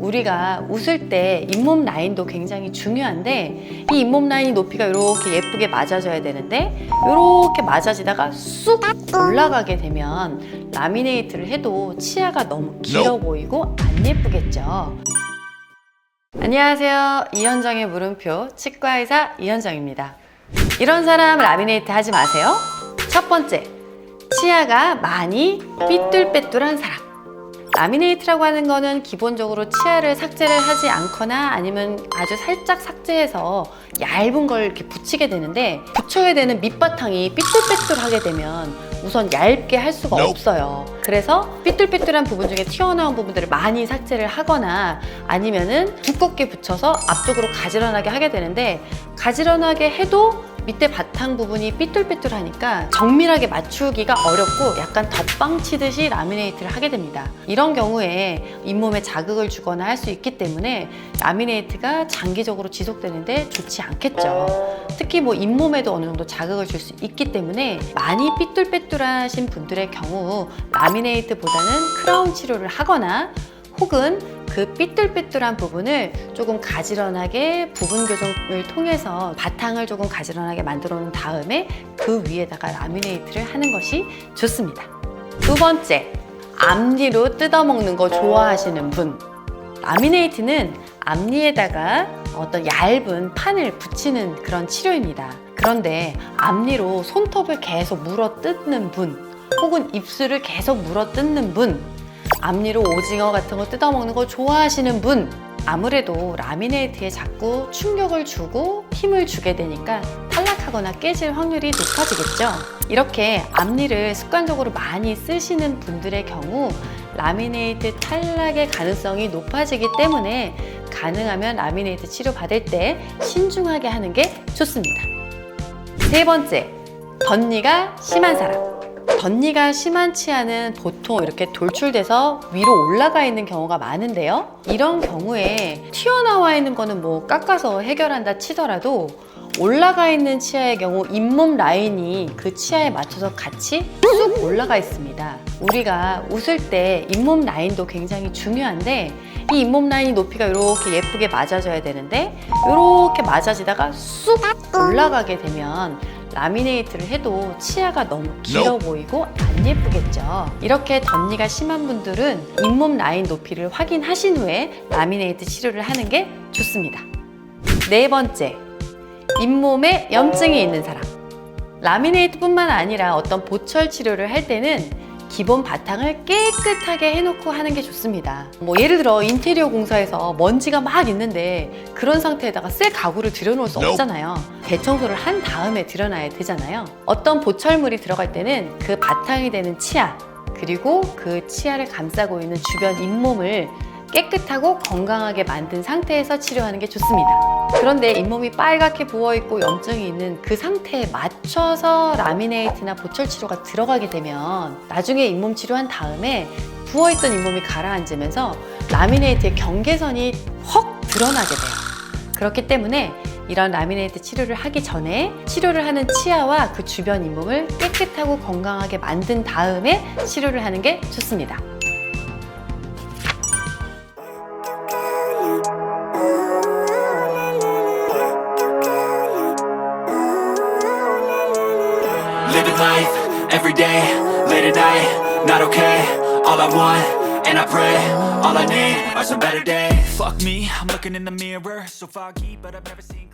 우리가 웃을 때 잇몸 라인도 굉장히 중요한데 이 잇몸 라인 높이가 이렇게 예쁘게 맞아져야 되는데 이렇게 맞아지다가 쑥 올라가게 되면 라미네이트를 해도 치아가 너무 길어 보이고 안 예쁘겠죠. 안녕하세요. 이현정의 물음표 치과의사 이현정입니다. 이런 사람 라미네이트 하지 마세요. 첫 번째, 치아가 많이 삐뚤빼뚤한 사람. 라미네이트라고 하는 거는 기본적으로 치아를 삭제를 하지 않거나 아니면 아주 살짝 삭제해서 얇은 걸 이렇게 붙이게 되는데, 붙여야 되는 밑바탕이 삐뚤빼뚤하게 되면 우선 얇게 할 수가 없어요. 그래서 삐뚤빼뚤한 부분 중에 튀어나온 부분들을 많이 삭제를 하거나 아니면은 두껍게 붙여서 앞쪽으로 가지런하게 하게 되는데, 가지런하게 해도 밑에 바탕 부분이 삐뚤빼뚤하니까 정밀하게 맞추기가 어렵고 약간 덧방 치듯이 라미네이트를 하게 됩니다. 이런 경우에 잇몸에 자극을 주거나 할 수 있기 때문에 라미네이트가 장기적으로 지속되는데 좋지 않겠죠. 특히 뭐 잇몸에도 어느 정도 자극을 줄 수 있기 때문에 많이 삐뚤빼뚤하신 분들의 경우 라미네이트보다는 크라운 치료를 하거나 혹은 그 삐뚤빼뚤한 부분을 조금 가지런하게 부분 교정을 통해서 바탕을 조금 가지런하게 만들어 놓은 다음에 그 위에다가 라미네이트를 하는 것이 좋습니다. 두 번째, 앞니로 뜯어먹는 거 좋아하시는 분. 라미네이트는 앞니에다가 어떤 얇은 판을 붙이는 그런 치료입니다. 그런데 앞니로 손톱을 계속 물어 뜯는 분, 혹은 입술을 계속 물어 뜯는 분, 앞니로 오징어 같은 거 뜯어먹는 거 좋아하시는 분, 아무래도 라미네이트에 자꾸 충격을 주고 힘을 주게 되니까 탈락하거나 깨질 확률이 높아지겠죠. 이렇게 앞니를 습관적으로 많이 쓰시는 분들의 경우 라미네이트 탈락의 가능성이 높아지기 때문에 가능하면 라미네이트 치료 받을 때 신중하게 하는 게 좋습니다. 세 번째, 덧니가 심한 사람. 덧니가 심한 치아는 보통 이렇게 돌출돼서 위로 올라가 있는 경우가 많은데요. 이런 경우에 튀어나와 있는 거는 뭐 깎아서 해결한다 치더라도 올라가 있는 치아의 경우 잇몸 라인이 그 치아에 맞춰서 같이 쑥 올라가 있습니다. 우리가 웃을 때 잇몸 라인도 굉장히 중요한데 이 잇몸 라인 높이가 이렇게 예쁘게 맞아져야 되는데 이렇게 맞아지다가 쑥 올라가게 되면 라미네이트를 해도 치아가 너무 길어 보이고 안 예쁘겠죠. 이렇게 덧니가 심한 분들은 잇몸 라인 높이를 확인하신 후에 라미네이트 치료를 하는 게 좋습니다. 네 번째, 잇몸에 염증이 있는 사람. 라미네이트뿐만 아니라 어떤 보철 치료를 할 때는 기본 바탕을 깨끗하게 해놓고 하는 게 좋습니다. 뭐 예를 들어 인테리어 공사에서 먼지가 막 있는데 그런 상태에다가 새 가구를 들여놓을 수 없잖아요. 대청소를 한 다음에 들여놔야 되잖아요. 어떤 보철물이 들어갈 때는 그 바탕이 되는 치아, 그리고 그 치아를 감싸고 있는 주변 잇몸을 깨끗하고 건강하게 만든 상태에서 치료하는 게 좋습니다. 그런데 잇몸이 빨갛게 부어있고 염증이 있는 그 상태에 맞춰서 라미네이트나 보철 치료가 들어가게 되면 나중에 잇몸 치료한 다음에 부어있던 잇몸이 가라앉으면서 라미네이트의 경계선이 헉 드러나게 돼요. 그렇기 때문에 이런 라미네이트 치료를 하기 전에 치료를 하는 치아와 그 주변 잇몸을 깨끗하고 건강하게 만든 다음에 치료를 하는 게 좋습니다. Living life, every day, late at night, not okay. All I want, and I pray, all I need are some better days. Fuck me, I'm looking in the mirror, so foggy, but I've never seen clear.